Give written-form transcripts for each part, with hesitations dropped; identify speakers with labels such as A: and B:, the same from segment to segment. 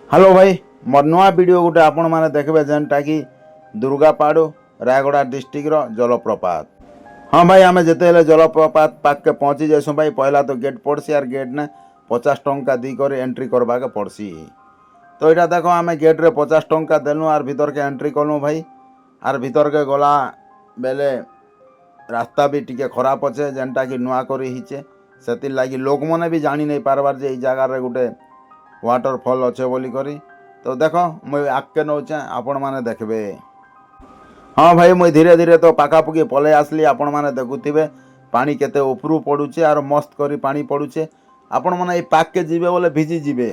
A: Hello भाई मोर नुआ video गोटे आपण मैंने देखबे जेनटा कि दुर्गापाड़ रायगड़ा डिस्ट्रिक्ट जलप्रपात। हाँ भाई आमे जिते जलप्रपात पाक के पहुँची जाइसु भाई पहला तो गेट पड़सी आर गेट ने 50 टंका दी कर एंट्री करवा के पड़सी। तो यहाँ देख आम गेट रे 50 टंका देलु आर भीतर के एंट्री कलु भाई। आर भीतर के गला बेले रास्ता भी टिके खराब अच्छे जेनटा कि नुआ कर से लगी लोक मैंने भी जानी नहीं पारबार जे जगार गोटे वाटरफॉल अच्छे बोली करी। तो देख मुझे आगे नौचे आपण मैंने देखबे। हाँ भाई मुझे धीरे धीरे तो पाखापुखी पलि आसली आपण मैंने देखुवे पानी केते उपरू पड़ुचे आर मस्त करी पानी पड़ुचे। आपण मैंने ये पाक के जीवे बोले भिजी जीवे।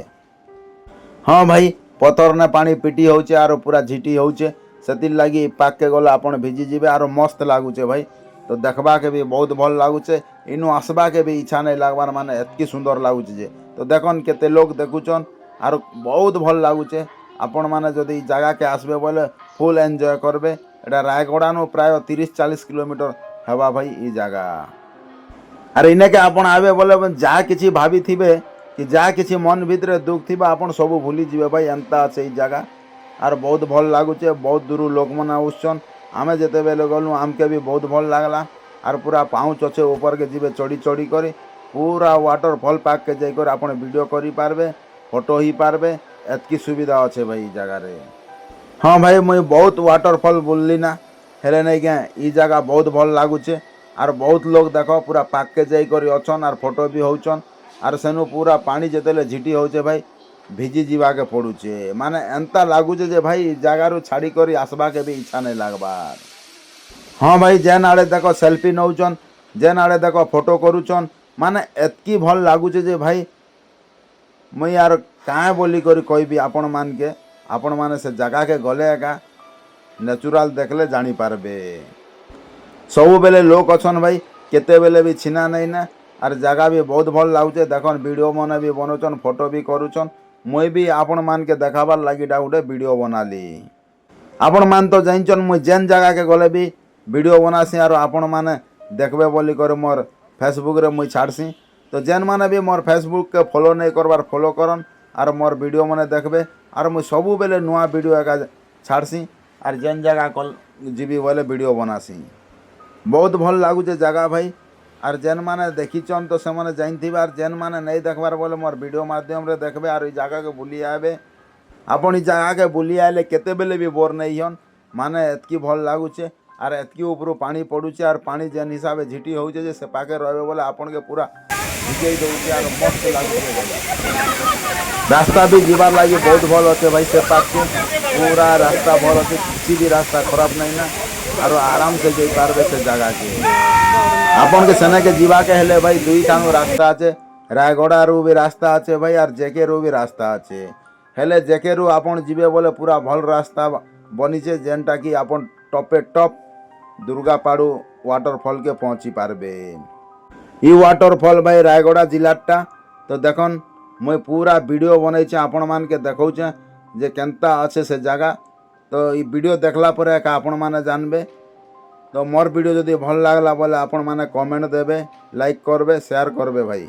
A: हाँ भाई पथर ने पानी पिटी होचे आर पूरा झिटी होचे से लगी पाक के गले आपण भिजी जीवे आर मस्त लगुचे भाई। तो देखबा के भी बहुत भल लगुचे इनु आसबा के भी इच्छा नहीं लगवार माने एतकी सुंदर लगुचे जे। तो देखन केते लोग देखुचन आर बहुत भल लगुचे। आपण माने जदि जगह के आसबे बोले फुल एंजॉय करबे। एटा रायगड़ानु प्राय 30-40 किलोमीटर हवा भाई ई जगह। अरे इने के आपण आबे बोले जा किछि भाभी थिबे कि जा किछि मन भितरे दुख थिबा आपण सब भूली जिवे भाई एंता আছে ई जगह। आर बहुत भल लगुचे बहुत दूर लोक मैंने आउसन आमे जेते बेले गलु आमके भी बहुत भल लागला। आर पूरा पाउच अच्छे ऊपर के जीवे चढ़ी चढ़ी कर पूरा वाटरफॉल पाक के जाकर आप वीडियो करि पारबे फोटो ही पारबे एतकी सुविधा अच्छे भाई जगार। हाँ भाई मुझे बहुत वाटरफॉल बुलली ना हेले नहीं क्या ई जगह बहुत भल लगुचे। आर बहुत लोग देख पूरा पाक के जाकर अछन आर फोटो भी होचन। आर सेनु पूरा पानी जेतेले झिटी होचे भाई भिजी जीवा के पड़ुचे माने एंता लगुचे जे भाई जगार छाड़ी कर आसबा के भी इच्छा नहीं लगबार। हाँ भाई जेन आड़े देख सेल्फी नौचन जेन आड़े देख फोटो करुचन माने एतकी भल लगुचे जे भाई मुई यार क्या बोली करी कहबी आपण मान के आपण माने से जगह के गले एका नेचुरल देखले जानी पारबे। सब बेले लोक अछन भाई केते बेले भी छिना नहीं ना आर जगह भी बहुत भल लगुचे देखन वीडियो मैंने भी बनौचन फोटो भी करुचन मुई भी आपण मान के देखाबार लगी गोटे वीडियो बनाली। आपण मान तो जानचन मुई जेन जगह के गले भी वीडियो बनासी आर आपण माने देखबे बोली कर मोर फेसबुक रे मुई छाड़सी। तो जेन माने भी मोर फेसबुक के फॉलो नहीं करबार फॉलो करन आर मोर वीडियो माने देखबे आर मुई सबु बेले नुआ वीडियो एका छाड़सी आर जेन जगह कल जीवी बोले वीडियो बनासी। बहुत भल लगुचे जगह भाई आर जेन माने देखीचन तो से माने जानथिबे आर जेन माने नहीं देखबार बोले मोर वीडियो माध्यम रे देखबे आर ई जगह के बुली आबे। आपण ई जगह के बुली आले केते बेले भी बोर नहीं हन माने एतकी भल लगुचे आर एतकी ऊपर पानी पड़ुचे आर पानी जेन हिसाब से झिटी होचे जे से पाके रहबे बोले आपन के पूरा भिजई दउचे आर मस्त लागुचे। रास्ता भी जीवार लगी बहुत भल अच्छे भाई से पाक के पूरा रास्ता भल अच्छे किसी भी रास्ता खराब नहीं ना आर आराम से जाई पारबे से जगह के। आपन के सेना के जीवा के हेले भाई दुई ठानु रास्ता अच्छे रायगड़ा रू भी रास्ता अच्छे भाई आर जेके रू भी रास्ता अच्छे हेले जेके रू आपन जीवे बोले पूरा भल रास्ता बनीचे जेनटा कि आपन टपे टप दुर्गापाड़ वाटरफॉल के पहुँची पारबे। ई वाटरफॉल भाई रायगड़ा जिलाटा। तो देखन मुई पूरा वीडियो बनईचे आपण मान के देखौचे जे केनता अच्छे से जगह। तो ई वीडियो देखला पर एका आपण माने जानबे। तो मोर वीडियो जदि भल लागला बोले आपण माने कमेंट देबे लाइक करबे शेयर करबे भाई।